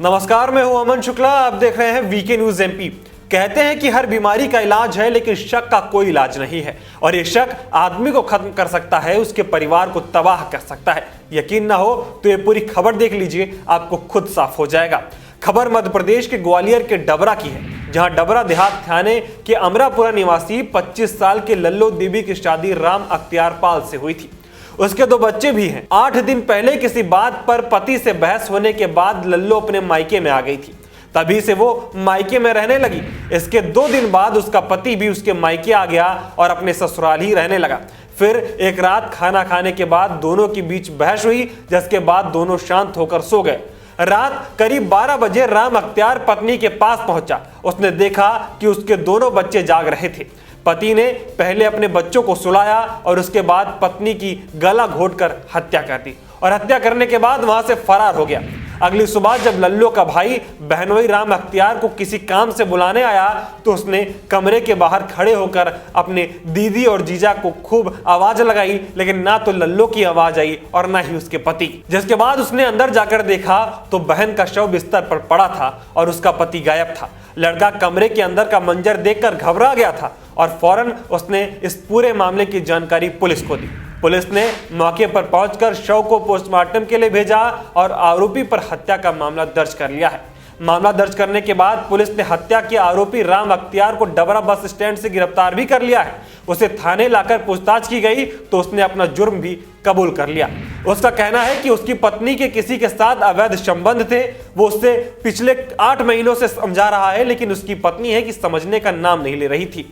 नमस्कार, मैं हूं अमन शुक्ला। आप देख रहे हैं वीके न्यूज एमपी। कहते हैं कि हर बीमारी का इलाज है, लेकिन शक का कोई इलाज नहीं है। और ये शक आदमी को खत्म कर सकता है, उसके परिवार को तबाह कर सकता है। यकीन ना हो तो ये पूरी खबर देख लीजिए, आपको खुद साफ हो जाएगा। खबर मध्य प्रदेश के ग्वालियर के डबरा की है, जहां डबरा देहात थाने के अमरापुरा निवासी 25 साल के लल्लो देवी की शादी राम अख्तियार पाल से हुई थी। उसके 2 बच्चे भी हैं। 8 दिन पहले किसी बात पर पति से बहस होने के बाद लल्लो अपने मायके में आ गई थी। तभी से वो मायके में रहने लगी। इसके 2 दिन बाद उसका पति भी उसके मायके आ गया और अपने ससुराल ही रहने लगा। फिर एक रात खाना खाने के बाद दोनों के बीच बहस हुई, जिसके बाद दोनों शांत होकर सो गए। रात करीब 12 बजे राम अख्तियार पत्नी के पास पहुंचा। उसने देखा कि उसके दोनों बच्चे जाग रहे थे। पति ने पहले अपने बच्चों को सुलाया और उसके बाद पत्नी की गला घोंटकर हत्या कर दी और हत्या करने के बाद वहां से फरार हो गया। अगली सुबह जब लल्लो का भाई बहनोई राम अख्तियार को किसी काम से बुलाने आया तो उसने कमरे के बाहर खड़े होकर अपने दीदी और जीजा को खूब आवाज लगाई, लेकिन ना तो लल्लो की आवाज आई और ना ही उसके पति। जिसके बाद उसने अंदर जाकर देखा तो बहन का शव बिस्तर पर पड़ा था और उसका पति गायब था। लड़का कमरे के अंदर का मंजर देखकर घबरा गया था और फौरन उसने इस पूरे मामले की जानकारी पुलिस को दी। पुलिस ने मौके पर पहुंचकर शव को पोस्टमार्टम के लिए भेजा और आरोपी पर हत्या का मामला दर्ज कर लिया है। मामला दर्ज करने के बाद पुलिस ने हत्या के आरोपी राम अख्तियार को डबरा बस स्टैंड से गिरफ्तार भी कर लिया है। उसे थाने लाकर पूछताछ की गई तो उसने अपना जुर्म भी कबूल कर लिया। उसका कहना है कि उसकी पत्नी के किसी के साथ अवैध संबंध थे। वो उससे पिछले 8 महीनों से समझा रहा है, लेकिन उसकी पत्नी है कि समझने का नाम नहीं ले रही थी।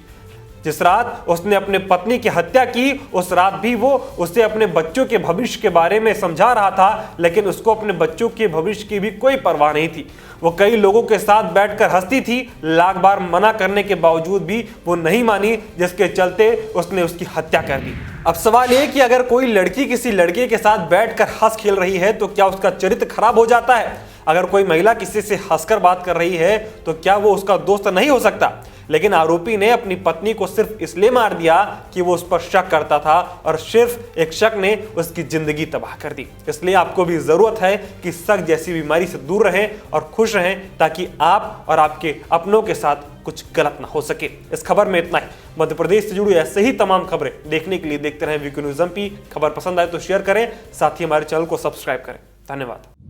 जिस रात उसने अपने पत्नी की हत्या की, उस रात भी वो उसे अपने बच्चों के भविष्य के बारे में समझा रहा था, लेकिन उसको अपने बच्चों के भविष्य की भी कोई परवाह नहीं थी। वो कई लोगों के साथ बैठकर हंसती थी, लाख बार मना करने के बावजूद भी वो नहीं मानी, जिसके चलते उसने उसकी हत्या कर दी। अब सवाल ये कि अगर कोई लड़की किसी लड़के के साथ बैठकर हंस खेल रही है तो क्या उसका चरित्र खराब हो जाता है? अगर कोई महिला किसी से हंसकर बात कर रही है तो क्या वो उसका दोस्त नहीं हो सकता? लेकिन आरोपी ने अपनी पत्नी को सिर्फ इसलिए मार दिया कि वो उस पर शक करता था और सिर्फ एक शक ने उसकी जिंदगी तबाह कर दी। इसलिए आपको भी जरूरत है कि शक जैसी बीमारी से दूर रहें और खुश रहें, ताकि आप और आपके अपनों के साथ कुछ गलत ना हो सके। इस खबर में इतना ही। मध्य प्रदेश से जुड़ी ऐसे ही तमाम खबरें देखने के लिए देखते रहें वीके न्यूज एमपी। खबर पसंद आए तो शेयर करें, साथ ही हमारे चैनल को सब्सक्राइब करें। धन्यवाद।